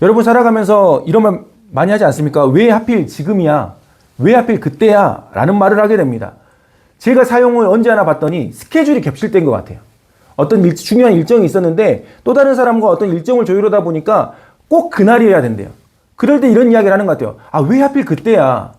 여러분 살아가면서 이런 말 많이 하지 않습니까? 왜 하필 지금이야? 왜 하필 그때야? 라는 말을 하게 됩니다. 제가 사용을 언제 하나 봤더니 스케줄이 겹칠 때인 것 같아요. 어떤 중요한 일정이 있었는데 또 다른 사람과 어떤 일정을 조율하다 보니까 꼭 그날이어야 된대요. 그럴 때 이런 이야기를 하는 것 같아요. 아, 왜 하필 그때야?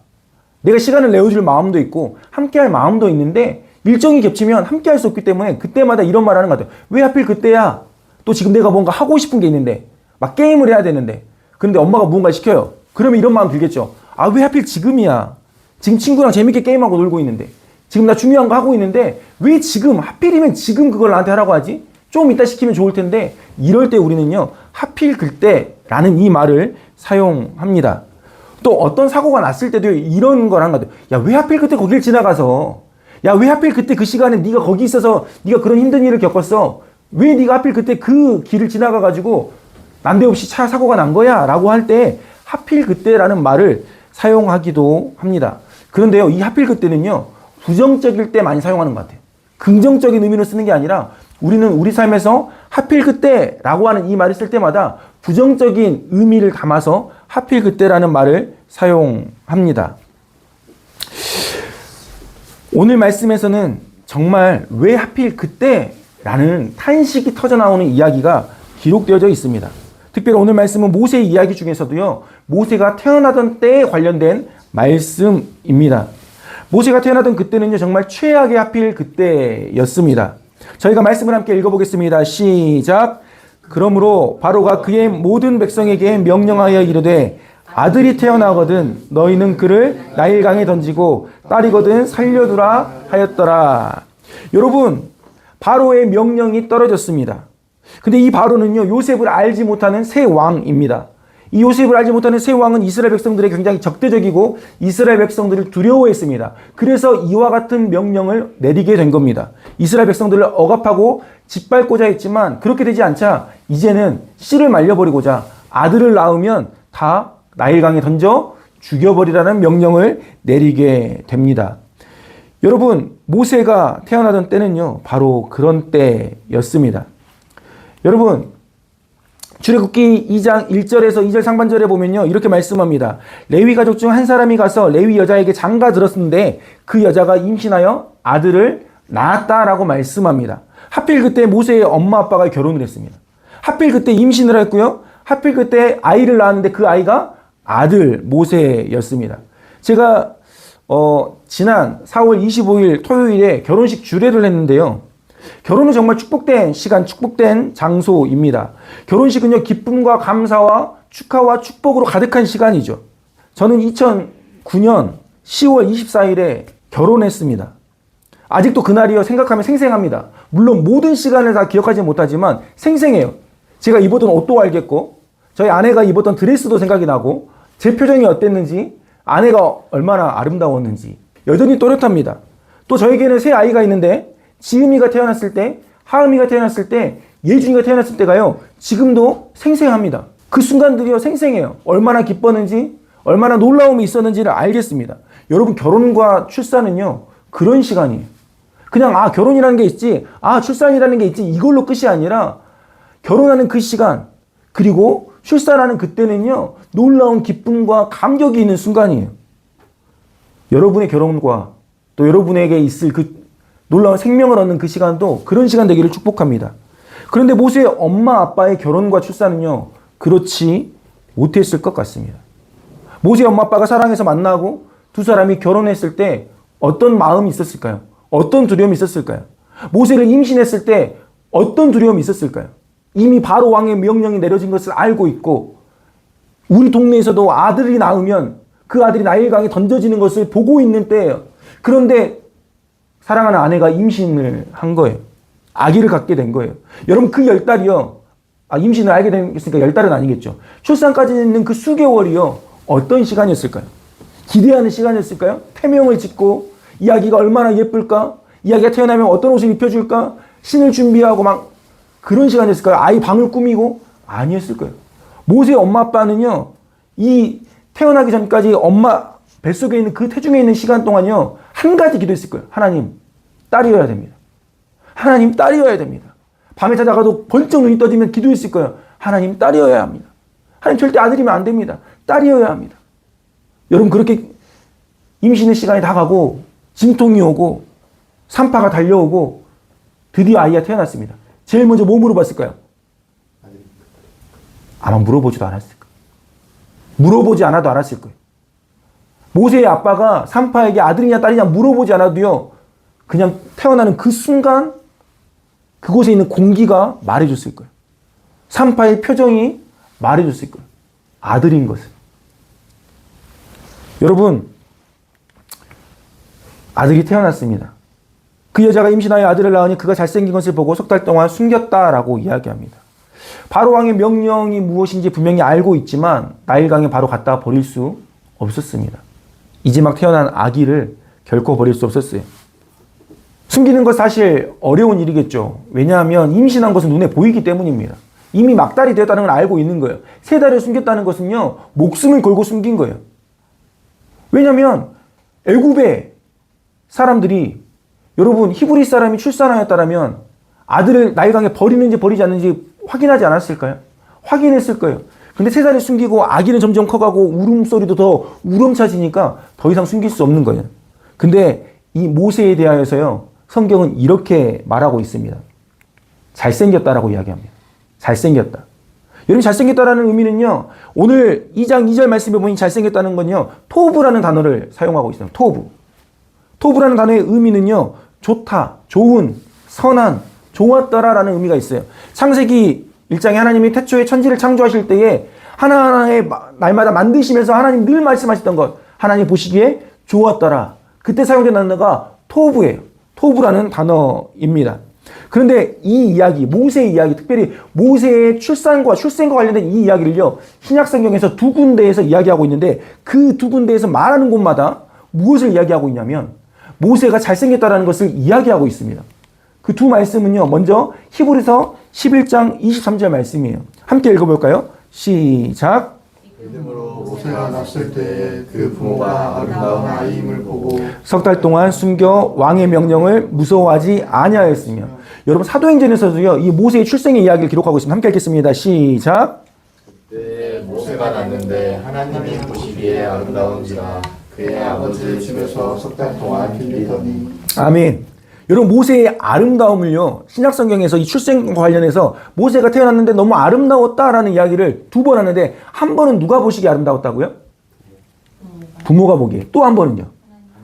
내가 시간을 내어줄 마음도 있고 함께할 마음도 있는데 일정이 겹치면 함께할 수 없기 때문에 그때마다 이런 말 하는 것 같아요. 왜 하필 그때야? 또 지금 내가 뭔가 하고 싶은 게 있는데 막 게임을 해야 되는데 그런데 엄마가 무언가 시켜요. 그러면 이런 마음 들겠죠. 아, 왜 하필 지금이야? 지금 친구랑 재밌게 게임하고 놀고 있는데 지금 나 중요한 거 하고 있는데 왜 지금 하필이면 지금 그걸 나한테 하라고 하지? 좀 이따 시키면 좋을 텐데 이럴 때 우리는요 하필 그때라는 이 말을 사용합니다. 또 어떤 사고가 났을 때도 이런 걸 한 것 같아요. 야, 왜 하필 그때 거길 지나가서? 야, 왜 하필 그때 그 시간에 네가 거기 있어서 네가 그런 힘든 일을 겪었어? 왜 네가 하필 그때 그 길을 지나가가지고 난데없이 차 사고가 난 거야? 라고 할 때 하필 그때라는 말을 사용하기도 합니다. 그런데요, 이 하필 그때는요, 부정적일 때 많이 사용하는 것 같아요. 긍정적인 의미로 쓰는 게 아니라 우리는 우리 삶에서 하필 그때라고 하는 이 말을 쓸 때마다 부정적인 의미를 담아서 하필 그때라는 말을 사용합니다. 오늘 말씀에서는 정말 왜 하필 그때라는 탄식이 터져나오는 이야기가 기록되어져 있습니다. 특별히 오늘 말씀은 모세의 이야기 중에서도요, 모세가 태어나던 때에 관련된 말씀입니다. 모세가 태어나던 그때는요, 정말 최악의 하필 그때였습니다. 저희가 말씀을 함께 읽어보겠습니다. 시작. 그러므로 바로가 그의 모든 백성에게 명령하여 이르되 아들이 태어나거든 너희는 그를 나일강에 던지고 딸이거든 살려두라 하였더라. 여러분, 바로의 명령이 떨어졌습니다. 근데 이 바로는요, 요셉을 알지 못하는 새 왕입니다. 이 요셉을 알지 못하는 새 왕은 이스라엘 백성들에게 굉장히 적대적이고 이스라엘 백성들을 두려워했습니다. 그래서 이와 같은 명령을 내리게 된 겁니다. 이스라엘 백성들을 억압하고 짓밟고자 했지만 그렇게 되지 않자 이제는 씨를 말려버리고자 아들을 낳으면 다 나일강에 던져 죽여버리라는 명령을 내리게 됩니다. 여러분, 모세가 태어나던 때는요, 바로 그런 때였습니다. 여러분, 출애굽기 2장 1절에서 2절 상반절에 보면요, 이렇게 말씀합니다. 레위 가족 중 한 사람이 가서 레위 여자에게 장가 들었는데 그 여자가 임신하여 아들을 낳았다라고 말씀합니다. 하필 그때 모세의 엄마 아빠가 결혼을 했습니다. 하필 그때 임신을 했고요. 하필 그때 아이를 낳았는데 그 아이가 아들 모세였습니다. 제가 지난 4월 25일 토요일에 결혼식 주례를 했는데요. 결혼은 정말 축복된 시간, 축복된 장소입니다. 결혼식은요, 기쁨과 감사와 축하와 축복으로 가득한 시간이죠. 저는 2009년 10월 24일에 결혼했습니다. 아직도 그날이요, 생각하면 생생합니다. 물론 모든 시간을 다 기억하지 못하지만 생생해요. 제가 입었던 옷도 알겠고, 저희 아내가 입었던 드레스도 생각이 나고, 제 표정이 어땠는지, 아내가 얼마나 아름다웠는지 여전히 또렷합니다. 또 저에게는 새 아이가 있는데 지음이가 태어났을 때, 하음이가 태어났을 때, 예준이가 태어났을 때가요, 지금도 생생합니다. 그 순간들이요, 생생해요. 얼마나 기뻤는지, 얼마나 놀라움이 있었는지를 알겠습니다. 여러분, 결혼과 출산은요, 그런 시간이에요. 그냥, 결혼이라는 게 있지, 출산이라는 게 있지, 이걸로 끝이 아니라, 결혼하는 그 시간, 그리고 출산하는 그때는요, 놀라운 기쁨과 감격이 있는 순간이에요. 여러분의 결혼과 또 여러분에게 있을 그 놀라운 생명을 얻는 그 시간도 그런 시간 되기를 축복합니다. 그런데 모세의 엄마 아빠의 결혼과 출산은요, 그렇지 못했을 것 같습니다. 모세의 엄마 아빠가 사랑해서 만나고 두 사람이 결혼했을 때 어떤 마음이 있었을까요? 어떤 두려움이 있었을까요? 모세를 임신했을 때 어떤 두려움이 있었을까요? 이미 바로 왕의 명령이 내려진 것을 알고 있고 우리 동네에서도 아들이 낳으면 그 아들이 나일강에 던져지는 것을 보고 있는 때예요. 그런데 사랑하는 아내가 임신을 한 거예요. 아기를 갖게 된 거예요. 여러분, 그 10달이요. 임신을 알게 됐으니까 10달은 아니겠죠. 출산까지 있는 그 수개월이요. 어떤 시간이었을까요? 기대하는 시간이었을까요? 태명을 짓고 이 아기가 얼마나 예쁠까? 이 아기가 태어나면 어떤 옷을 입혀줄까? 신을 준비하고 막 그런 시간이었을까요? 아이 방을 꾸미고? 아니었을 거예요. 모세의 엄마 아빠는요. 이 태어나기 전까지 엄마 뱃속에 있는 그 태중에 있는 시간 동안요. 한 가지 기도했을 거예요. 하나님, 딸이어야 됩니다. 하나님, 딸이어야 됩니다. 밤에 자다가도 번쩍 눈이 떠지면 기도했을 거예요. 하나님, 딸이어야 합니다. 하나님 절대 아들이면 안 됩니다. 딸이어야 합니다. 여러분 그렇게 임신의 시간이 다 가고 진통이 오고 산파가 달려오고 드디어 아이가 태어났습니다. 제일 먼저 뭐 물어봤을까요? 아마 물어보지도 않았을 거예요. 물어보지 않아도 알았을 거예요. 모세의 아빠가 산파에게 아들이냐 딸이냐 물어보지 않아도요. 그냥 태어나는 그 순간 그곳에 있는 공기가 말해줬을 거예요. 산파의 표정이 말해줬을 거예요. 아들인 것을. 여러분, 아들이 태어났습니다. 그 여자가 임신하여 아들을 낳으니 그가 잘생긴 것을 보고 석 달 동안 숨겼다라고 이야기합니다. 바로 왕의 명령이 무엇인지 분명히 알고 있지만 나일강에 바로 갖다 버릴 수 없었습니다. 이제 막 태어난 아기를 결코 버릴 수 없었어요. 숨기는 것 사실 어려운 일이겠죠. 왜냐하면 임신한 것은 눈에 보이기 때문입니다. 이미 막달이 되었다는 걸 알고 있는 거예요. 3달을 숨겼다는 것은요. 목숨을 걸고 숨긴 거예요. 왜냐하면 애굽의 사람들이 여러분 히브리 사람이 출산하였다면 아들을 나일강에 버리는지 버리지 않는지 확인하지 않았을까요? 확인했을 거예요. 근데 3달을 숨기고 아기는 점점 커가고 울음소리도 더 우렁차지니까 더 이상 숨길 수 없는 거예요. 근데 이 모세에 대하여서요. 성경은 이렇게 말하고 있습니다. 잘생겼다라고 이야기합니다. 잘생겼다. 여러분 잘생겼다라는 의미는요. 오늘 2장 2절 말씀에 보니 잘생겼다는 건요. 토브라는 단어를 사용하고 있어요. 토브. 토브라는 단어의 의미는요. 좋다, 좋은, 선한, 좋았더라라는 의미가 있어요. 창세기 1장에 하나님이 태초에 천지를 창조하실 때에 하나하나의 날마다 만드시면서 하나님 늘 말씀하셨던 것. 하나님 보시기에 좋았더라. 그때 사용된 단어가 토브예요. 토브라는 단어입니다. 그런데 이 이야기, 모세의 이야기, 특별히 모세의 출생과 관련된 이 이야기를요, 신약성경에서 2군데에서 이야기하고 있는데 그 2군데에서 말하는 곳마다 무엇을 이야기하고 있냐면 모세가 잘생겼다라는 것을 이야기하고 있습니다. 그 두 말씀은요, 먼저 히브리서 11장 23절 말씀이에요. 함께 읽어볼까요? 시작. 믿음으로 모세가 났을 때 그 부모가 아름다운 아이임을 보고 석 달 동안 숨겨 왕의 명령을 무서워하지 아니하였으며. 여러분 사도행전에서도요 이 모세의 출생의 이야기를 기록하고 있습니다. 함께 읽겠습니다. 시작. 그때 모세가 났는데 하나님이 보시기에 아름다운지라 그의 아버지 집에서 석 달 동안 빌리더니. 아멘. 여러분 모세의 아름다움을요 신약성경에서 이 출생과 관련해서 모세가 태어났는데 너무 아름다웠다라는 이야기를 2번 하는데 한 번은 누가 보시기에 아름다웠다고요? 부모가 보기에. 또 한 번은요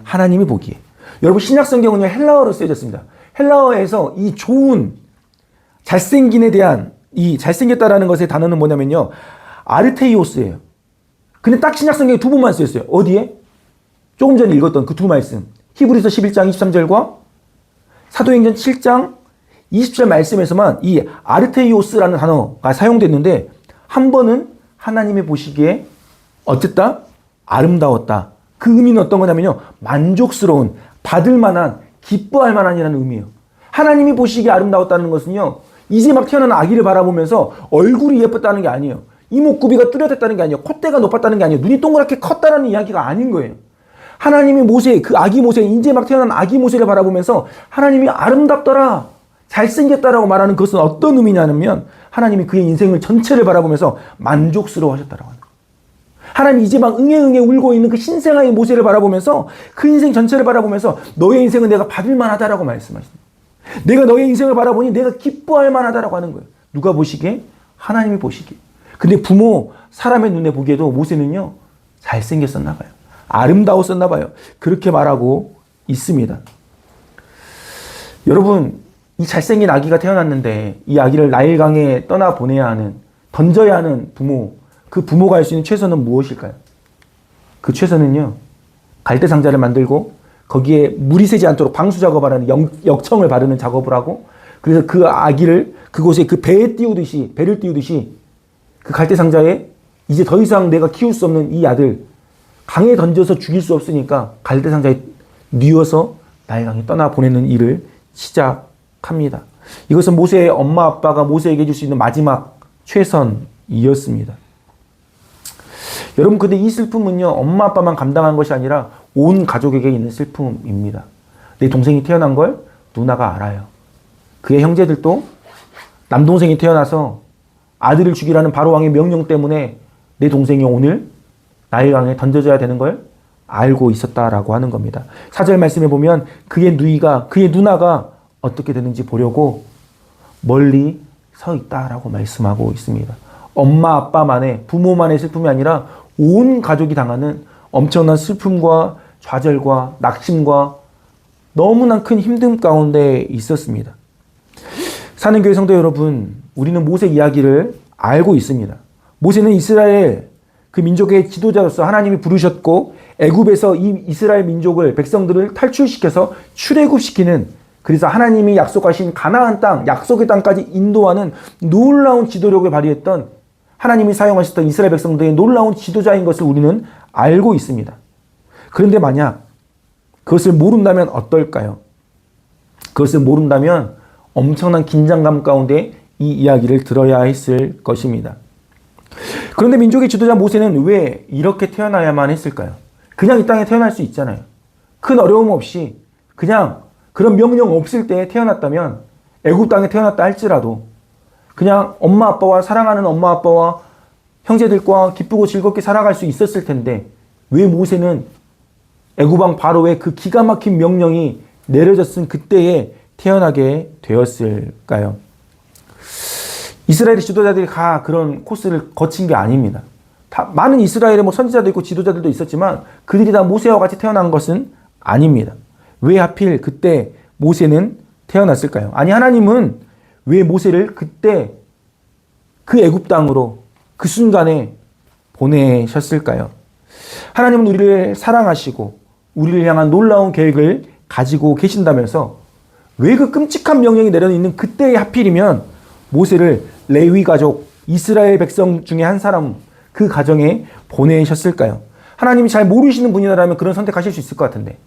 하나님이 보기에. 여러분 신약성경은요 헬라어로 쓰여졌습니다. 헬라어에서 이 좋은 잘생긴에 대한 이 잘생겼다라는 것의 단어는 뭐냐면요 아르테이오스예요. 근데 딱 신약성경에 2번만 쓰였어요. 어디에? 조금 전에 읽었던 그 2 말씀 히브리서 11장 23절과 사도행전 7장 20절 말씀에서만 이 아르테이오스라는 단어가 사용됐는데 한 번은 하나님이 보시기에 어쨌다? 아름다웠다. 그 의미는 어떤 거냐면요. 만족스러운, 받을 만한, 기뻐할 만한이라는 의미예요. 하나님이 보시기에 아름다웠다는 것은요. 이제 막 태어난 아기를 바라보면서 얼굴이 예뻤다는 게 아니에요. 이목구비가 뚜렷했다는 게 아니에요. 콧대가 높았다는 게 아니에요. 눈이 동그랗게 컸다는 이야기가 아닌 거예요. 하나님이 모세, 그 아기 모세, 이제 막 태어난 아기 모세를 바라보면서 하나님이 아름답더라, 잘생겼다라고 말하는 그것은 어떤 의미냐면 하나님이 그의 인생을 전체를 바라보면서 만족스러워 하셨다라고 하는 거예요. 하나님이 이제 막 응애응애 울고 있는 그 신생아의 모세를 바라보면서 그 인생 전체를 바라보면서 너의 인생은 내가 받을 만하다라고 말씀하십니다. 내가 너의 인생을 바라보니 내가 기뻐할 만하다라고 하는 거예요. 누가 보시기에? 하나님이 보시기에. 근데 부모, 사람의 눈에 보기에도 모세는요 잘생겼었나 봐요. 아름다웠었나 봐요. 그렇게 말하고 있습니다. 여러분, 이 잘생긴 아기가 태어났는데 이 아기를 나일강에 떠나보내야 하는, 던져야 하는 부모, 그 부모가 할 수 있는 최선은 무엇일까요? 그 최선은요 갈대 상자를 만들고 거기에 물이 새지 않도록 방수 작업을 하는 역청을 바르는 작업을 하고, 그래서 그 아기를 그곳에 그 배를 띄우듯이 그 갈대 상자에 이제 더 이상 내가 키울 수 없는 이 아들 강에 던져서 죽일 수 없으니까 갈대 상자에 뉘어서 나일강에 떠나보내는 일을 시작합니다. 이것은 모세의 엄마 아빠가 모세에게 해줄 수 있는 마지막 최선이었습니다. 여러분, 근데 이 슬픔은요 엄마 아빠만 감당한 것이 아니라 온 가족에게 있는 슬픔입니다. 내 동생이 태어난 걸 누나가 알아요. 그의 형제들도 남동생이 태어나서 아들을 죽이라는 바로왕의 명령 때문에 내 동생이 오늘 나일 강에 던져져야 되는 걸 알고 있었다라고 하는 겁니다. 4절 말씀에 보면 그의 누나가 어떻게 되는지 보려고 멀리 서 있다라고 말씀하고 있습니다. 엄마 아빠만의, 부모만의 슬픔이 아니라 온 가족이 당하는 엄청난 슬픔과 좌절과 낙심과 너무나 큰 힘듦 가운데 있었습니다. 사는 교회 성도 여러분, 우리는 모세 이야기를 알고 있습니다. 모세는 이스라엘 그 민족의 지도자로서 하나님이 부르셨고 애굽에서 이 이스라엘 민족을 백성들을 탈출시켜서 출애굽시키는, 그래서 하나님이 약속하신 가나안 땅, 약속의 땅까지 인도하는 놀라운 지도력을 발휘했던, 하나님이 사용하셨던 이스라엘 백성들의 놀라운 지도자인 것을 우리는 알고 있습니다. 그런데 만약 그것을 모른다면 어떨까요? 그것을 모른다면 엄청난 긴장감 가운데 이 이야기를 들어야 했을 것입니다. 그런데 민족의 지도자 모세는 왜 이렇게 태어나야만 했을까요? 그냥 이 땅에 태어날 수 있잖아요. 큰 어려움 없이 그냥 그런 명령 없을 때 태어났다면, 애굽 땅에 태어났다 할지라도 그냥 엄마 아빠와, 사랑하는 엄마 아빠와 형제들과 기쁘고 즐겁게 살아갈 수 있었을 텐데, 왜 모세는 애굽 왕 바로의 그 기가 막힌 명령이 내려졌은 그때에 태어나게 되었을까요? 이스라엘 지도자들이 다 그런 코스를 거친 게 아닙니다. 많은 이스라엘의 선지자도 있고 지도자들도 있었지만 그들이 다 모세와 같이 태어난 것은 아닙니다. 왜 하필 그때 모세는 태어났을까요? 아니, 하나님은 왜 모세를 그때 그 애굽 땅으로 그 순간에 보내셨을까요? 하나님은 우리를 사랑하시고 우리를 향한 놀라운 계획을 가지고 계신다면서 왜 그 끔찍한 명령이 내려있는 그때에 하필이면 모세를 레위 가족, 이스라엘 백성 중에 한 사람, 그 가정에 보내셨을까요? 하나님이 잘 모르시는 분이라면 그런 선택하실 수 있을 것 같은데,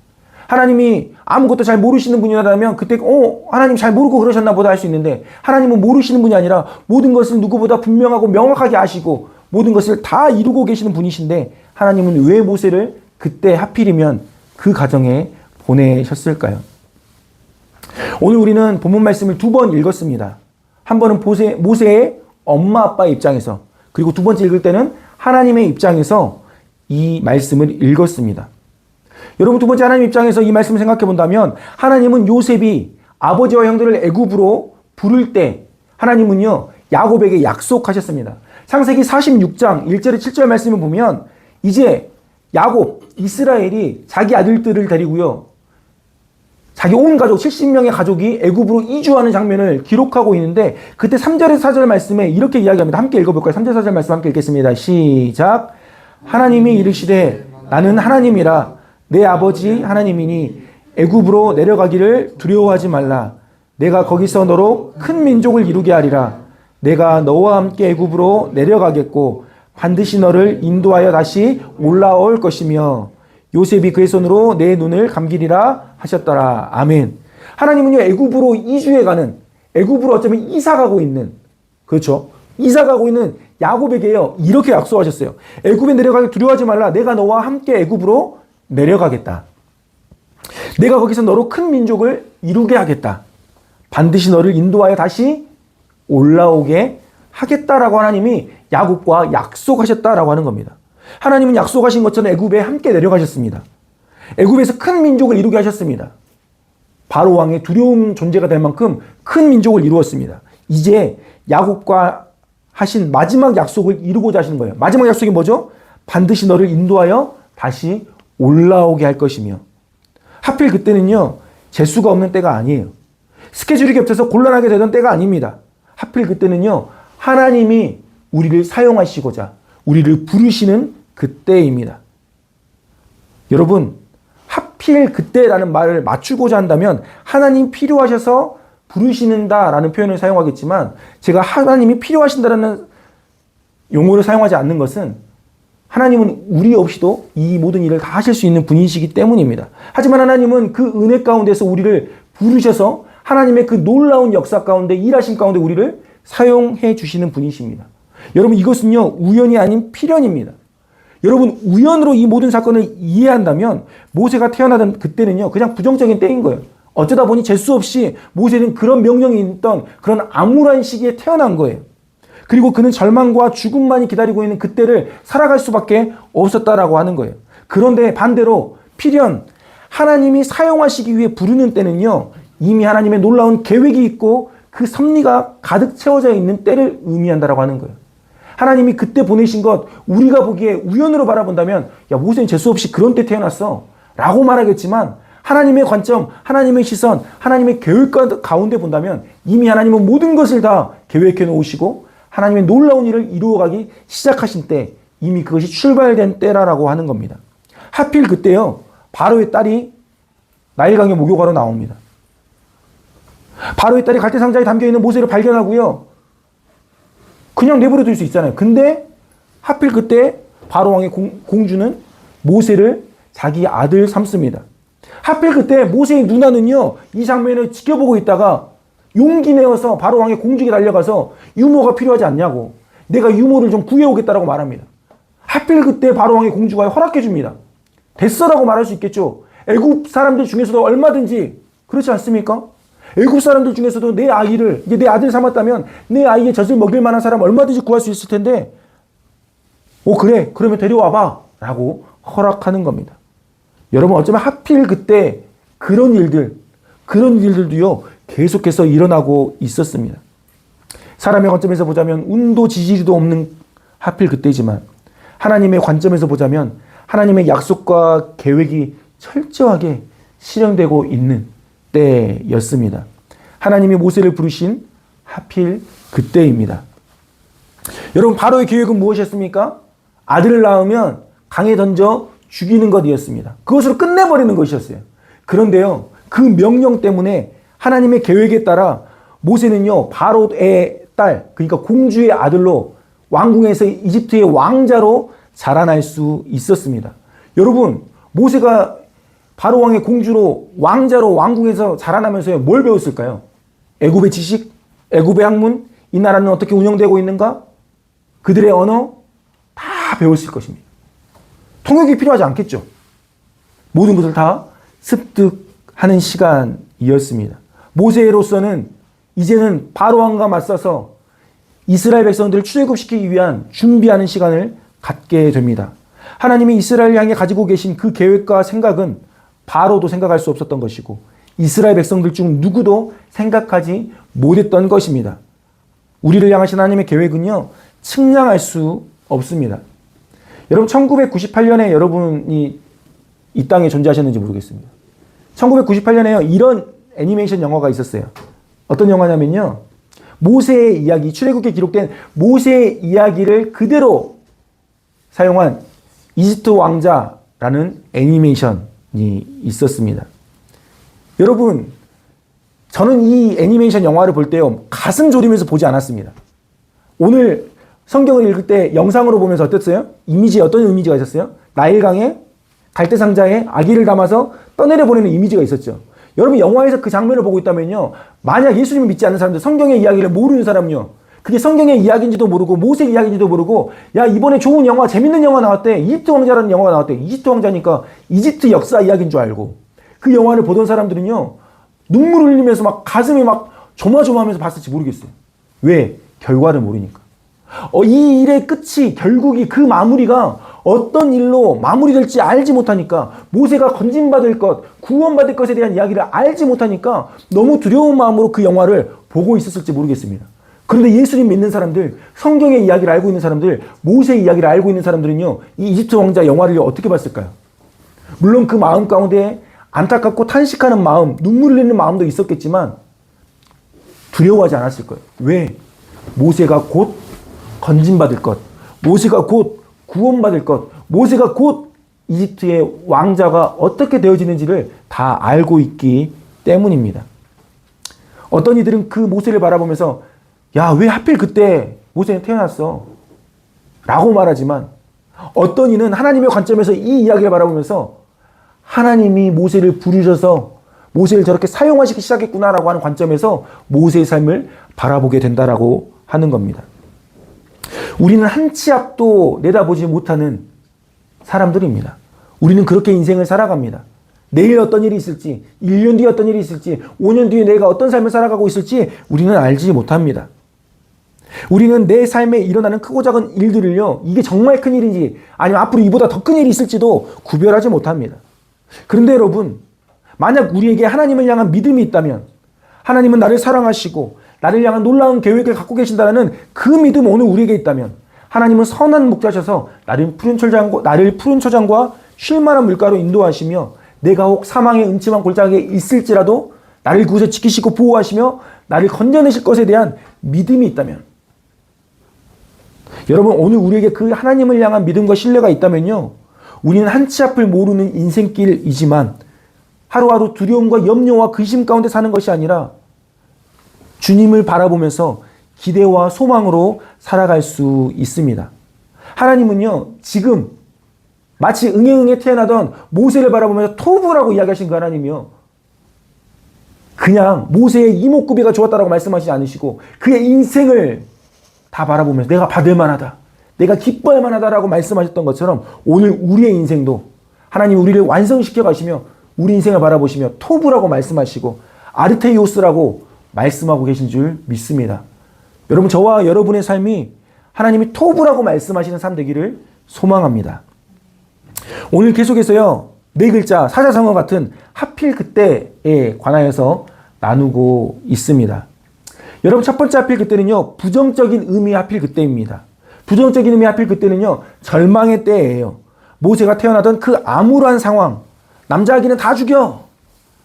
하나님이 아무것도 잘 모르시는 분이라면 그때 하나님 잘 모르고 그러셨나 보다 할 수 있는데, 하나님은 모르시는 분이 아니라 모든 것을 누구보다 분명하고 명확하게 아시고 모든 것을 다 이루고 계시는 분이신데, 하나님은 왜 모세를 그때 하필이면 그 가정에 보내셨을까요? 오늘 우리는 본문 말씀을 두 번 읽었습니다. 한 번은 모세의 엄마 아빠의 입장에서, 그리고 두 번째 읽을 때는 하나님의 입장에서 이 말씀을 읽었습니다. 여러분, 두 번째 하나님 입장에서 이 말씀을 생각해 본다면, 하나님은 요셉이 아버지와 형들을 애굽으로 부를 때 하나님은요 야곱에게 약속하셨습니다. 창세기 46장 1절에 7절 말씀을 보면, 이제 야곱, 이스라엘이 자기 아들들을 데리고요, 자기 온 가족 70명의 가족이 애굽으로 이주하는 장면을 기록하고 있는데, 그때 3절에서 4절 말씀에 이렇게 이야기합니다. 함께 읽어볼까요? 3절 4절 말씀 함께 읽겠습니다. 시작. 하나님이 이르시되 나는 하나님이라, 내 아버지 하나님이니 애굽으로 내려가기를 두려워하지 말라. 내가 거기서 너로 큰 민족을 이루게 하리라. 내가 너와 함께 애굽으로 내려가겠고 반드시 너를 인도하여 다시 올라올 것이며 요셉이 그의 손으로 내 눈을 감기리라 하셨더라. 아멘. 하나님은요 애굽으로 이주해가는, 애굽으로 어쩌면 이사가고 있는, 그렇죠, 이사가고 있는 야곱에게요 이렇게 약속하셨어요. 애굽에 내려가기 두려워하지 말라. 내가 너와 함께 애굽으로 내려가겠다. 내가 거기서 너로 큰 민족을 이루게 하겠다. 반드시 너를 인도하여 다시 올라오게 하겠다라고 하나님이 야곱과 약속하셨다라고 하는 겁니다. 하나님은 약속하신 것처럼 애굽에 함께 내려가셨습니다. 애굽에서 큰 민족을 이루게 하셨습니다. 바로 왕의 두려운 존재가 될 만큼 큰 민족을 이루었습니다. 이제 야곱과 하신 마지막 약속을 이루고자 하시는 거예요. 마지막 약속이 뭐죠? 반드시 너를 인도하여 다시 올라오게 할 것이며, 하필 그때는요 재수가 없는 때가 아니에요. 스케줄이 겹쳐서 곤란하게 되던 때가 아닙니다. 하필 그때는요 하나님이 우리를 사용하시고자 우리를 부르시는 그때입니다. 여러분, 하필 그때라는 말을 맞추고자 한다면 하나님 필요하셔서 부르시는다라는 표현을 사용하겠지만, 제가 하나님이 필요하신다라는 용어를 사용하지 않는 것은 하나님은 우리 없이도 이 모든 일을 다 하실 수 있는 분이시기 때문입니다. 하지만 하나님은 그 은혜 가운데서 우리를 부르셔서 하나님의 그 놀라운 역사 가운데, 일하심 가운데 우리를 사용해 주시는 분이십니다. 여러분, 이것은요 우연이 아닌 필연입니다. 여러분, 우연으로 이 모든 사건을 이해한다면 모세가 태어나던 그때는요 그냥 부정적인 때인 거예요. 어쩌다 보니 재수 없이 모세는 그런 명령이 있던 그런 암울한 시기에 태어난 거예요. 그리고 그는 절망과 죽음만이 기다리고 있는 그때를 살아갈 수밖에 없었다라고 하는 거예요. 그런데 반대로 필연 하나님이 사용하시기 위해 부르는 때는요, 이미 하나님의 놀라운 계획이 있고 그 섭리가 가득 채워져 있는 때를 의미한다라고 하는 거예요. 하나님이 그때 보내신 것, 우리가 보기에 우연으로 바라본다면, 야, 모세는 재수 없이 그런 때 태어났어 라고 말하겠지만, 하나님의 관점, 하나님의 시선, 하나님의 계획 가운데 본다면 이미 하나님은 모든 것을 다 계획해 놓으시고 하나님의 놀라운 일을 이루어가기 시작하신 때, 이미 그것이 출발된 때라고 하는 겁니다. 하필 그때요, 바로의 딸이 나일강에 목욕하러 나옵니다. 바로의 딸이 갈대상자에 담겨있는 모세를 발견하고요, 그냥 내버려 둘 수 있잖아요. 근데 하필 그때 바로 왕의 공주는 모세를 자기 아들 삼습니다. 하필 그때 모세의 누나는요, 이 장면을 지켜보고 있다가 용기 내어서 바로 왕의 공주에게 달려가서 유모가 필요하지 않냐고, 내가 유모를 좀 구해오겠다라고 말합니다. 하필 그때 바로 왕의 공주가 허락해 줍니다. 됐어라고 말할 수 있겠죠. 애굽 사람들 중에서도 얼마든지, 그렇지 않습니까? 애굽 사람들 중에서도 내 아이를, 이게 내 아들 삼았다면 내 아이의 젖을 먹일 만한 사람 얼마든지 구할 수 있을 텐데, 그래, 그러면 데려와봐 라고 허락하는 겁니다. 여러분, 어쩌면 하필 그때 그런 일들도요, 계속해서 일어나고 있었습니다. 사람의 관점에서 보자면 운도 지지리도 없는 하필 그때지만, 하나님의 관점에서 보자면 하나님의 약속과 계획이 철저하게 실행되고 있는 때였습니다. 하나님이 모세를 부르신 하필 그때입니다. 여러분, 바로의 계획은 무엇이었습니까? 아들을 낳으면 강에 던져 죽이는 것이었습니다. 그것으로 끝내버리는 것이었어요. 그런데요, 그 명령 때문에 하나님의 계획에 따라 모세는요, 바로의 딸, 그러니까 공주의 아들로 왕궁에서 이집트의 왕자로 자라날 수 있었습니다. 여러분, 모세가 바로 왕의 공주로 왕자로 왕궁에서 자라나면서 뭘 배웠을까요? 애굽의 지식, 애굽의 학문, 이 나라는 어떻게 운영되고 있는가? 그들의 언어 다 배웠을 것입니다. 통역이 필요하지 않겠죠. 모든 것을 다 습득하는 시간이었습니다. 모세로서는 이제는 바로 왕과 맞서서 이스라엘 백성들을 출애굽시키기 위한 준비하는 시간을 갖게 됩니다. 하나님이 이스라엘을 향해 가지고 계신 그 계획과 생각은 바로도 생각할 수 없었던 것이고 이스라엘 백성들 중 누구도 생각하지 못했던 것입니다. 우리를 향하신 하나님의 계획은요, 측량할 수 없습니다. 여러분, 1998년에 여러분이 이 땅에 존재하셨는지 모르겠습니다. 1998년에요, 이런 애니메이션 영화가 있었어요. 어떤 영화냐면요, 모세의 이야기, 출애굽기에 기록된 모세의 이야기를 그대로 사용한 이집트 왕자라는 애니메이션이 있었습니다. 여러분, 저는 이 애니메이션 영화를 볼 때요, 가슴 졸이면서 보지 않았습니다. 오늘 성경을 읽을 때 영상으로 보면서 어땠어요? 이미지에 어떤 이미지가 있었어요? 나일강에 갈대상자에 아기를 담아서 떠내려 보내는 이미지가 있었죠. 여러분, 영화에서 그 장면을 보고 있다면요, 만약 예수님을 믿지 않는 사람들, 성경의 이야기를 모르는 사람요, 그게 성경의 이야기인지도 모르고 모세 이야기인지도 모르고, 야, 이번에 좋은 영화, 재밌는 영화 나왔대, 이집트 왕자라는 영화가 나왔대, 이집트 왕자니까 이집트 역사 이야기인 줄 알고 그 영화를 보던 사람들은요, 눈물을 흘리면서 막 가슴이 막 조마조마하면서 봤을지 모르겠어요. 왜? 결과를 모르니까. 이 일의 끝이, 결국이, 그 마무리가 어떤 일로 마무리될지 알지 못하니까, 모세가 건진받을 것, 구원받을 것에 대한 이야기를 알지 못하니까 너무 두려운 마음으로 그 영화를 보고 있었을지 모르겠습니다. 그런데 예수님 믿는 사람들, 성경의 이야기를 알고 있는 사람들, 모세의 이야기를 알고 있는 사람들은요, 이 이집트 왕자 영화를 어떻게 봤을까요? 물론 그 마음 가운데 안타깝고 탄식하는 마음, 눈물 흘리는 마음도 있었겠지만 두려워하지 않았을 거예요. 왜? 모세가 곧 건진받을 것, 모세가 곧 구원받을 것, 모세가 곧 이집트의 왕자가 어떻게 되어지는지를 다 알고 있기 때문입니다. 어떤 이들은 그 모세를 바라보면서, 야, 왜 하필 그때 모세는 태어났어? 라고 말하지만, 어떤 이는 하나님의 관점에서 이 이야기를 바라보면서 하나님이 모세를 부르셔서 모세를 저렇게 사용하시기 시작했구나라고 하는 관점에서 모세의 삶을 바라보게 된다라고 하는 겁니다. 우리는 한 치 앞도 내다보지 못하는 사람들입니다. 우리는 그렇게 인생을 살아갑니다. 내일 어떤 일이 있을지, 1년 뒤에 어떤 일이 있을지, 5년 뒤에 내가 어떤 삶을 살아가고 있을지 우리는 알지 못합니다. 우리는 내 삶에 일어나는 크고 작은 일들을요, 이게 정말 큰 일인지 아니면 앞으로 이보다 더 큰 일이 있을지도 구별하지 못합니다. 그런데 여러분, 만약 우리에게 하나님을 향한 믿음이 있다면, 하나님은 나를 사랑하시고 나를 향한 놀라운 계획을 갖고 계신다는 그 믿음 오늘 우리에게 있다면, 하나님은 선한 목자셔서 나를 푸른 초장과 쉴만한 물가로 인도하시며, 내가 혹 사망의 음침한 골짜기에 있을지라도 나를 그곳에 지키시고 보호하시며 나를 건져내실 것에 대한 믿음이 있다면, 여러분, 오늘 우리에게 그 하나님을 향한 믿음과 신뢰가 있다면요, 우리는 한치 앞을 모르는 인생길이지만 하루하루 두려움과 염려와 근심 가운데 사는 것이 아니라 주님을 바라보면서 기대와 소망으로 살아갈 수 있습니다. 하나님은요, 지금 마치 응애응애 태어나던 모세를 바라보면서 토부라고 이야기하신 그 하나님이요, 그냥 모세의 이목구비가 좋았다라고 말씀하시지 않으시고 그의 인생을 다 바라보면서 내가 받을 만하다, 내가 기뻐할 만하다라고 말씀하셨던 것처럼 오늘 우리의 인생도 하나님 우리를 완성시켜 가시며 우리 인생을 바라보시며 토부라고 말씀하시고 아르테이오스라고 말씀하고 계신 줄 믿습니다. 여러분, 저와 여러분의 삶이 하나님이 토부라고 말씀하시는 삶 되기를 소망합니다. 오늘 계속해서요, 네 글자 사자성어 같은 하필 그때에 관하여서 나누고 있습니다. 여러분, 첫 번째 하필 그때는요, 부정적인 의미의 하필 그때입니다. 부정적인 의미의 하필 그때는요, 절망의 때예요. 모세가 태어나던 그 암울한 상황, 남자아기는 다 죽여!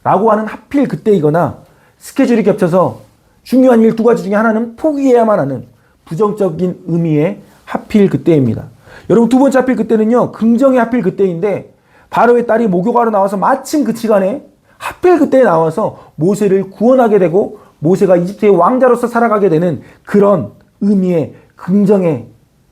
라고 하는 하필 그때이거나, 스케줄이 겹쳐서 중요한 일 두 가지 중에 하나는 포기해야만 하는 부정적인 의미의 하필 그때입니다. 여러분, 두 번째 하필 그때는요, 긍정의 하필 그때인데, 바로의 딸이 목욕하러 나와서 마침 그 시간에 하필 그때에 나와서 모세를 구원하게 되고 모세가 이집트의 왕자로서 살아가게 되는 그런 의미의 긍정의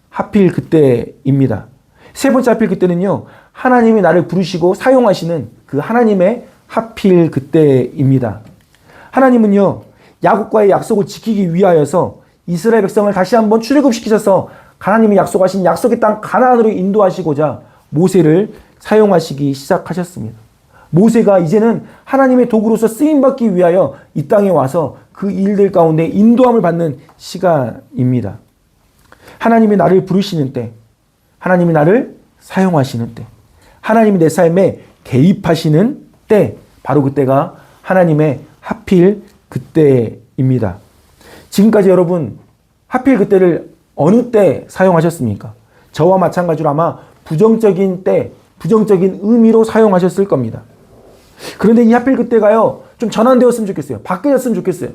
하필 그때입니다. 세 번째 하필 그때는요, 하나님이 나를 부르시고 사용하시는 그 하나님의 하필 그때입니다. 하나님은요, 야곱과의 약속을 지키기 위하여서 이스라엘 백성을 다시 한번 출애굽시키셔서 하나님이 약속하신 약속의 땅 가나안으로 인도하시고자 모세를 사용하시기 시작하셨습니다. 모세가 이제는 하나님의 도구로서 쓰임받기 위하여 이 땅에 와서 그 일들 가운데 인도함을 받는 시간입니다. 하나님이 나를 부르시는 때, 하나님이 나를 사용하시는 때, 하나님이 내 삶에 개입하시는 때, 바로 그때가 하나님의 하필 그때입니다. 지금까지 여러분, 하필 그때를 어느 때 사용하셨습니까? 저와 마찬가지로 아마 부정적인 때, 부정적인 의미로 사용하셨을 겁니다. 그런데 이 하필 그때가요, 좀 전환되었으면 좋겠어요. 바뀌었으면 좋겠어요.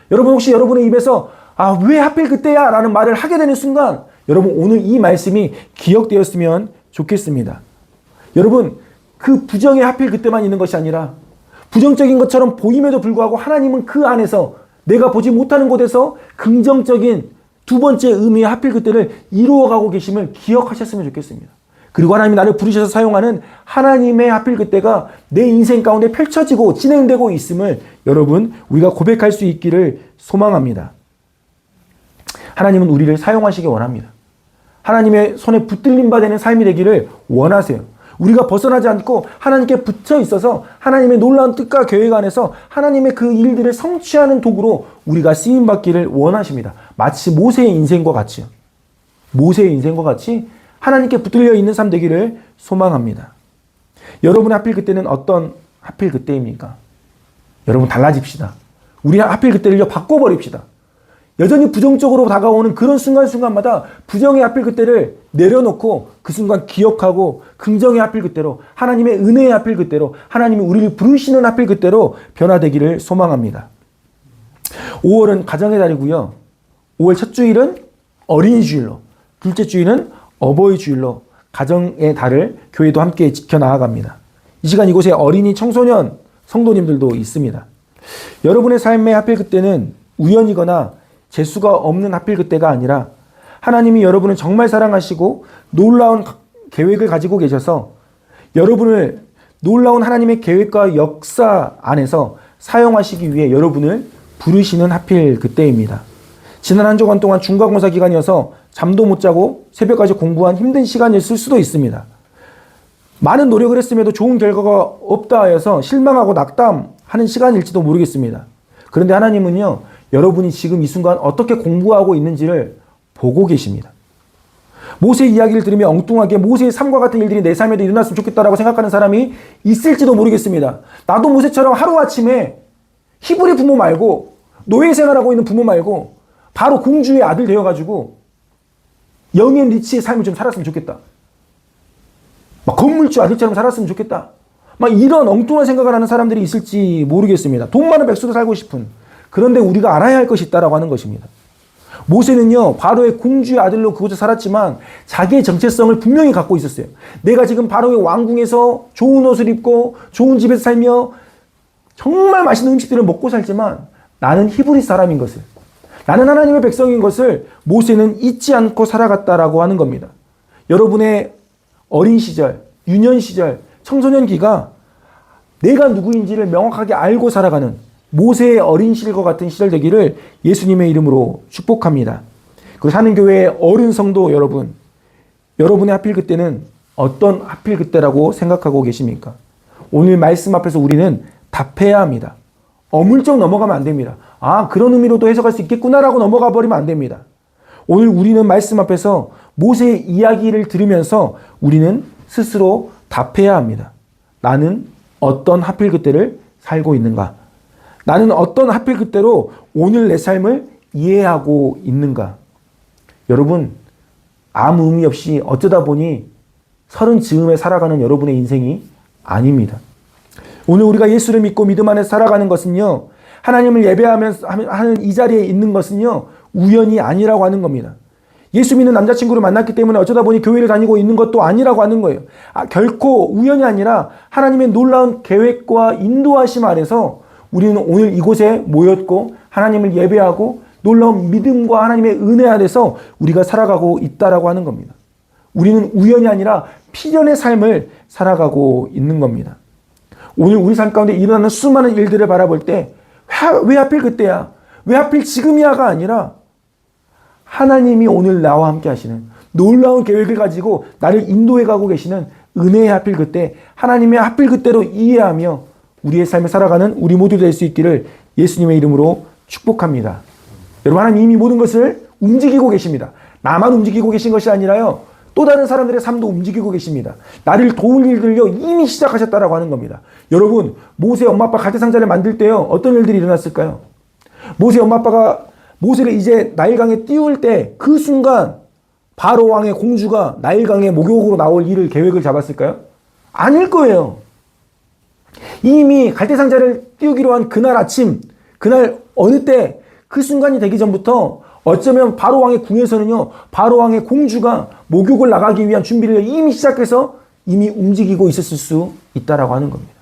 여러분, 혹시 여러분의 입에서 왜 하필 그때야? 라는 말을 하게 되는 순간 여러분, 오늘 이 말씀이 기억되었으면 좋겠습니다. 여러분, 그 부정의 하필 그때만 있는 것이 아니라 부정적인 것처럼 보임에도 불구하고 하나님은 그 안에서 내가 보지 못하는 곳에서 긍정적인 두 번째 의미의 하필 그때를 이루어가고 계심을 기억하셨으면 좋겠습니다. 그리고 하나님이 나를 부르셔서 사용하는 하나님의 하필 그때가 내 인생 가운데 펼쳐지고 진행되고 있음을 여러분, 우리가 고백할 수 있기를 소망합니다. 하나님은 우리를 사용하시기 원합니다. 하나님의 손에 붙들림 받는 삶이 되기를 원하세요. 우리가 벗어나지 않고 하나님께 붙여 있어서 하나님의 놀라운 뜻과 계획 안에서 하나님의 그 일들을 성취하는 도구로 우리가 쓰임받기를 원하십니다. 마치 모세의 인생과 같이요. 모세의 인생과 같이 하나님께 붙들려 있는 삶 되기를 소망합니다. 여러분의 하필 그때는 어떤 하필 그때입니까? 여러분, 달라집시다. 우리 하필 그때를 바꿔버립시다. 여전히 부정적으로 다가오는 그런 순간순간마다 부정의 하필 그때를 내려놓고 그 순간 기억하고 긍정의 하필 그때로, 하나님의 은혜의 하필 그때로, 하나님이 우리를 부르시는 하필 그때로 변화되기를 소망합니다. 5월은 가정의 달이고요. 5월 첫 주일은 어린이 주일로, 둘째 주일은 어버이 주일로 가정의 달을 교회도 함께 지켜나갑니다. 이 시간 이곳에 어린이 청소년 성도님들도 있습니다. 여러분의 삶의 하필 그때는 우연이거나 재수가 없는 하필 그때가 아니라 하나님이 여러분을 정말 사랑하시고 놀라운 계획을 가지고 계셔서 여러분을 놀라운 하나님의 계획과 역사 안에서 사용하시기 위해 여러분을 부르시는 하필 그때입니다. 지난 한 주간 동안 중간고사 기간이어서 잠도 못 자고 새벽까지 공부한 힘든 시간이었을 수도 있습니다. 많은 노력을 했음에도 좋은 결과가 없다 하여서 실망하고 낙담하는 시간일지도 모르겠습니다. 그런데 하나님은요, 여러분이 지금 이 순간 어떻게 공부하고 있는지를 보고 계십니다. 모세의 이야기를 들으며 엉뚱하게 모세의 삶과 같은 일들이 내 삶에도 일어났으면 좋겠다라고 생각하는 사람이 있을지도 모르겠습니다. 나도 모세처럼 하루아침에 히브리 부모 말고 노예 생활하고 있는 부모 말고 바로 공주의 아들 되어가지고 영앤 리치의 삶을 좀 살았으면 좋겠다. 막 건물주 아들처럼 살았으면 좋겠다. 막 이런 엉뚱한 생각을 하는 사람들이 있을지 모르겠습니다. 돈 많은 백수로 살고 싶은. 그런데 우리가 알아야 할 것이 있다라고 하는 것입니다. 모세는요, 바로의 공주의 아들로 그곳에 살았지만 자기의 정체성을 분명히 갖고 있었어요. 내가 지금 바로의 왕궁에서 좋은 옷을 입고 좋은 집에서 살며 정말 맛있는 음식들을 먹고 살지만 나는 히브리 사람인 것을, 나는 하나님의 백성인 것을 모세는 잊지 않고 살아갔다라고 하는 겁니다. 여러분의 어린 시절, 유년 시절, 청소년기가 내가 누구인지를 명확하게 알고 살아가는 모세의 어린 시절과 같은 시절 되기를 예수님의 이름으로 축복합니다. 그리고 사는 교회의 어른 성도 여러분, 여러분의 하필 그때는 어떤 하필 그때라고 생각하고 계십니까? 오늘 말씀 앞에서 우리는 답해야 합니다. 어물쩍 넘어가면 안 됩니다. 아, 그런 의미로도 해석할 수 있겠구나라고 넘어가 버리면 안 됩니다. 오늘 우리는 말씀 앞에서 모세의 이야기를 들으면서 우리는 스스로 답해야 합니다. 나는 어떤 하필 그때를 살고 있는가? 나는 어떤 하필 그때로 오늘 내 삶을 이해하고 있는가? 여러분, 아무 의미 없이 어쩌다 보니 서른 즈음에 살아가는 여러분의 인생이 아닙니다. 오늘 우리가 예수를 믿고 믿음 안에서 살아가는 것은요, 하나님을 예배하면서 하는 이 자리에 있는 것은요, 우연이 아니라고 하는 겁니다. 예수 믿는 남자친구를 만났기 때문에 어쩌다 보니 교회를 다니고 있는 것도 아니라고 하는 거예요. 결코 우연이 아니라 하나님의 놀라운 계획과 인도하심 아래서 우리는 오늘 이곳에 모였고 하나님을 예배하고 놀라운 믿음과 하나님의 은혜 아래서 우리가 살아가고 있다라고 하는 겁니다. 우리는 우연이 아니라 필연의 삶을 살아가고 있는 겁니다. 오늘 우리 삶 가운데 일어나는 수많은 일들을 바라볼 때 왜 하필 그때야? 왜 하필 지금이야가 아니라 하나님이 오늘 나와 함께 하시는 놀라운 계획을 가지고 나를 인도해 가고 계시는 은혜의 하필 그때, 하나님의 하필 그때로 이해하며 우리의 삶을 살아가는 우리 모두 될 수 있기를 예수님의 이름으로 축복합니다. 여러분, 하나님 이미 모든 것을 움직이고 계십니다. 나만 움직이고 계신 것이 아니라요, 또 다른 사람들의 삶도 움직이고 계십니다. 나를 도울 일들요 이미 시작하셨다라고 하는 겁니다. 여러분, 모세 엄마 아빠 갈대상자를 만들 때요 어떤 일들이 일어났을까요? 모세 엄마 아빠가 모세를 이제 나일강에 띄울 때 그 순간 바로 왕의 공주가 나일강의 목욕으로 나올 일을 계획을 잡았을까요? 아닐 거예요. 이미 갈대상자를 띄우기로 한 그날 아침, 그날 어느 때 그 순간이 되기 전부터 어쩌면 바로 왕의 궁에서는요, 바로 왕의 공주가 목욕을 나가기 위한 준비를 이미 시작해서 이미 움직이고 있었을 수 있다라고 하는 겁니다.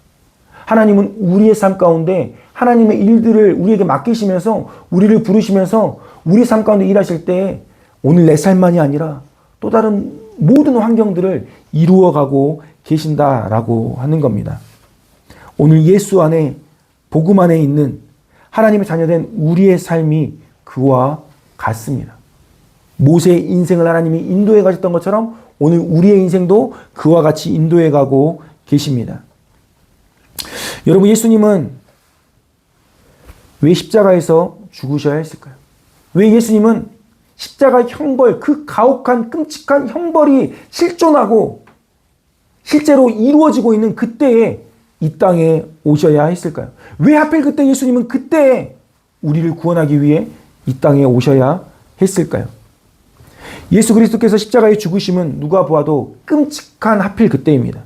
하나님은 우리의 삶 가운데 하나님의 일들을 우리에게 맡기시면서 우리를 부르시면서 우리 삶 가운데 일하실 때 오늘 내 삶만이 아니라 또 다른 모든 환경들을 이루어가고 계신다라고 하는 겁니다. 오늘 예수 안에, 복음 안에 있는 하나님의 자녀된 우리의 삶이 그와 같습니다. 모세의 인생을 하나님이 인도해 가셨던 것처럼 오늘 우리의 인생도 그와 같이 인도해 가고 계십니다. 여러분, 예수님은 왜 십자가에서 죽으셔야 했을까요? 왜 예수님은 십자가 형벌, 그 가혹한 끔찍한 형벌이 실존하고 실제로 이루어지고 있는 그때에 이 땅에 오셔야 했을까요? 왜 하필 그때 예수님은 그때에 우리를 구원하기 위해 이 땅에 오셔야 했을까요? 예수 그리스도께서 십자가에 죽으심은 누가 보아도 끔찍한 하필 그때입니다.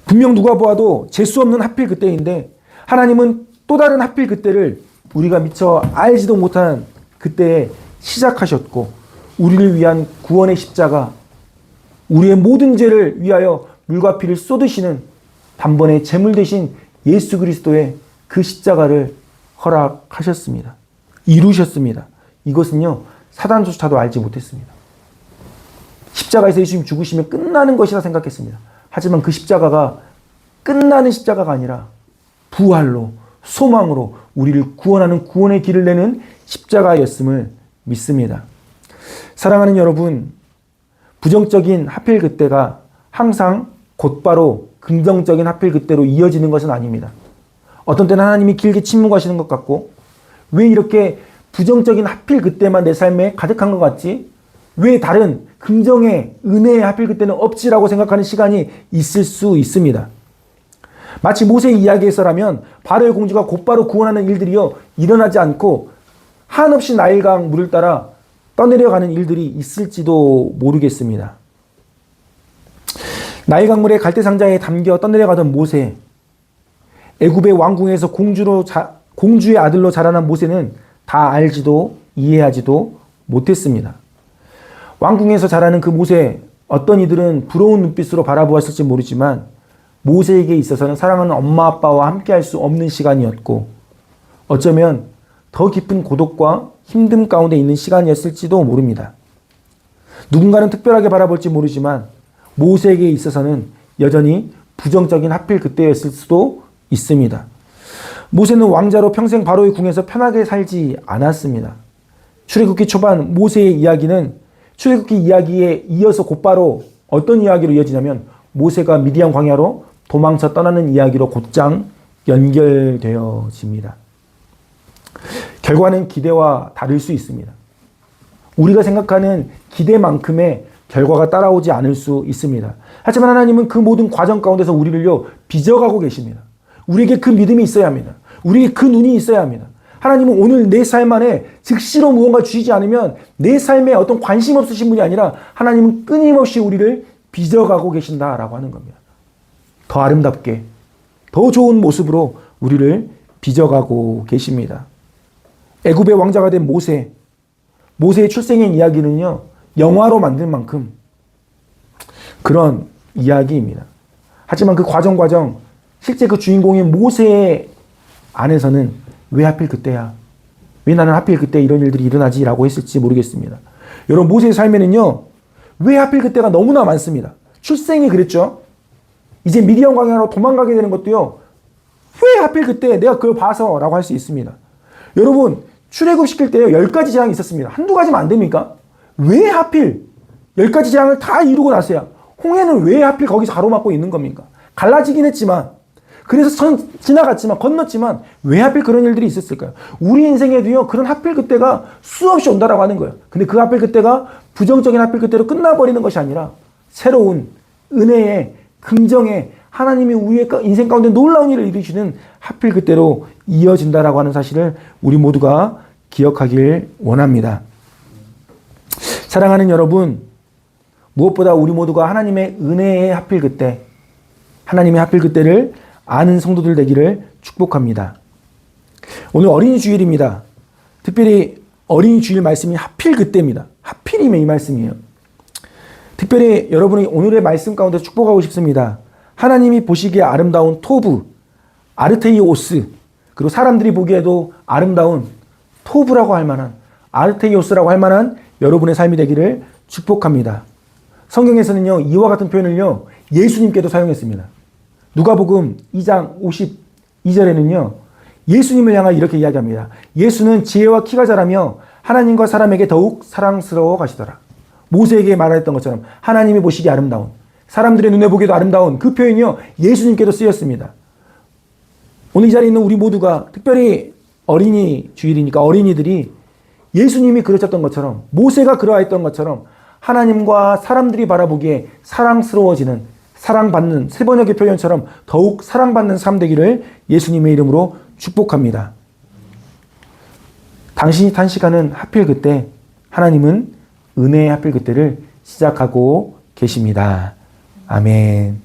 분명 누가 보아도 재수 없는 하필 그때인데 하나님은 또 다른 하필 그때를 우리가 미처 알지도 못한 그때에 시작하셨고 우리를 위한 구원의 십자가, 우리의 모든 죄를 위하여 물과 피를 쏟으시는 단번에 제물 대신 예수 그리스도의 그 십자가를 허락하셨습니다. 이루셨습니다. 이것은요, 사단조차도 알지 못했습니다. 십자가에서 예수님 죽으시면 끝나는 것이라 생각했습니다. 하지만 그 십자가가 끝나는 십자가가 아니라 부활로, 소망으로 우리를 구원하는 구원의 길을 내는 십자가였음을 믿습니다. 사랑하는 여러분, 부정적인 하필 그때가 항상 곧바로 긍정적인 하필 그때로 이어지는 것은 아닙니다. 어떤 때는 하나님이 길게 침묵하시는 것 같고, 왜 이렇게 부정적인 하필 그때만 내 삶에 가득한 것 같지? 왜 다른 긍정의 은혜의 하필 그때는 없지라고 생각하는 시간이 있을 수 있습니다. 마치 모세의 이야기에서라면 바로의 공주가 곧바로 구원하는 일들이요 일어나지 않고 한없이 나일강 물을 따라 떠내려가는 일들이 있을지도 모르겠습니다. 나일강물의 갈대상자에 담겨 떠내려가던 모세, 애굽의 왕궁에서 공주의 아들로 자라난 모세는 다 알지도 이해하지도 못했습니다. 왕궁에서 자라는 그 모세, 어떤 이들은 부러운 눈빛으로 바라보았을지 모르지만 모세에게 있어서는 사랑하는 엄마 아빠와 함께할 수 없는 시간이었고 어쩌면 더 깊은 고독과 힘듦 가운데 있는 시간이었을지도 모릅니다. 누군가는 특별하게 바라볼지 모르지만 모세에게 있어서는 여전히 부정적인 하필 그때였을 수도 있습니다. 모세는 왕자로 평생 바로의 궁에서 편하게 살지 않았습니다. 출애굽기 초반 모세의 이야기는 출애굽기 이야기에 이어서 곧바로 어떤 이야기로 이어지냐면 모세가 미디안 광야로 도망쳐 떠나는 이야기로 곧장 연결되어집니다. 결과는 기대와 다를 수 있습니다. 우리가 생각하는 기대만큼의 결과가 따라오지 않을 수 있습니다. 하지만 하나님은 그 모든 과정 가운데서 우리를요 빚어가고 계십니다. 우리에게 그 믿음이 있어야 합니다. 우리에게 그 눈이 있어야 합니다. 하나님은 오늘 내 삶 안에 즉시로 무언가 주시지 않으면 내 삶에 어떤 관심 없으신 분이 아니라 하나님은 끊임없이 우리를 빚어가고 계신다라고 하는 겁니다. 더 아름답게, 더 좋은 모습으로 우리를 빚어가고 계십니다. 애굽의 왕자가 된 모세의 출생의 이야기는요, 영화로 만들 만큼 그런 이야기입니다. 하지만 그 과정, 실제 그 주인공인 모세 안에서는 왜 하필 그때야? 왜 나는 하필 그때 이런 일들이 일어나지? 라고 했을지 모르겠습니다. 여러분, 모세의 삶에는요, 왜 하필 그때가 너무나 많습니다. 출생이 그랬죠. 이제 미디안 광야로 도망가게 되는 것도요, 왜 하필 그때 내가 그걸 봐서 라고 할 수 있습니다. 여러분, 출애굽 시킬 때요, 10가지 재앙이 있었습니다. 한두 가지면 안 됩니까? 왜 하필 10가지 재앙을 다 이루고 나서야 홍해는 왜 하필 거기서 가로막고 있는 겁니까? 갈라지긴 했지만, 그래서 지나갔지만, 건넜지만, 왜 하필 그런 일들이 있었을까요? 우리 인생에도요, 그런 하필 그때가 수없이 온다라고 하는 거예요. 근데 그 하필 그때가 부정적인 하필 그때로 끝나버리는 것이 아니라, 새로운 은혜의, 긍정의, 하나님이 우리의 인생 가운데 놀라운 일을 이루시는 하필 그때로 이어진다라고 하는 사실을 우리 모두가 기억하길 원합니다. 사랑하는 여러분, 무엇보다 우리 모두가 하나님의 은혜의 하필 그때, 하나님의 하필 그때를 아는 성도들 되기를 축복합니다. 오늘 어린이 주일입니다. 특별히 어린이 주일 말씀이 하필 그때입니다. 하필이면 이 말씀이에요. 특별히 여러분이 오늘의 말씀 가운데 축복하고 싶습니다. 하나님이 보시기에 아름다운 토브, 아르테이오스, 그리고 사람들이 보기에도 아름다운 토브라고 할 만한, 아르테이오스라고 할 만한 여러분의 삶이 되기를 축복합니다. 성경에서는요, 이와 같은 표현을요, 예수님께도 사용했습니다. 누가복음 2장 52절에는요, 예수님을 향하여 이렇게 이야기합니다. 예수는 지혜와 키가 자라며 하나님과 사람에게 더욱 사랑스러워 가시더라. 모세에게 말했던 것처럼 하나님이 보시기에 아름다운, 사람들의 눈에 보기에도 아름다운 그 표현이요, 예수님께도 쓰였습니다. 오늘 이 자리에 있는 우리 모두가 특별히 어린이 주일이니까 어린이들이 예수님이 그러셨던 것처럼, 모세가 그러했던 것처럼 하나님과 사람들이 바라보기에 사랑스러워지는, 사랑받는, 세 번역의 표현처럼 더욱 사랑받는 삶 되기를 예수님의 이름으로 축복합니다. 당신이 탄 시간은 하필 그때, 하나님은 은혜의 하필 그때를 시작하고 계십니다. 아멘.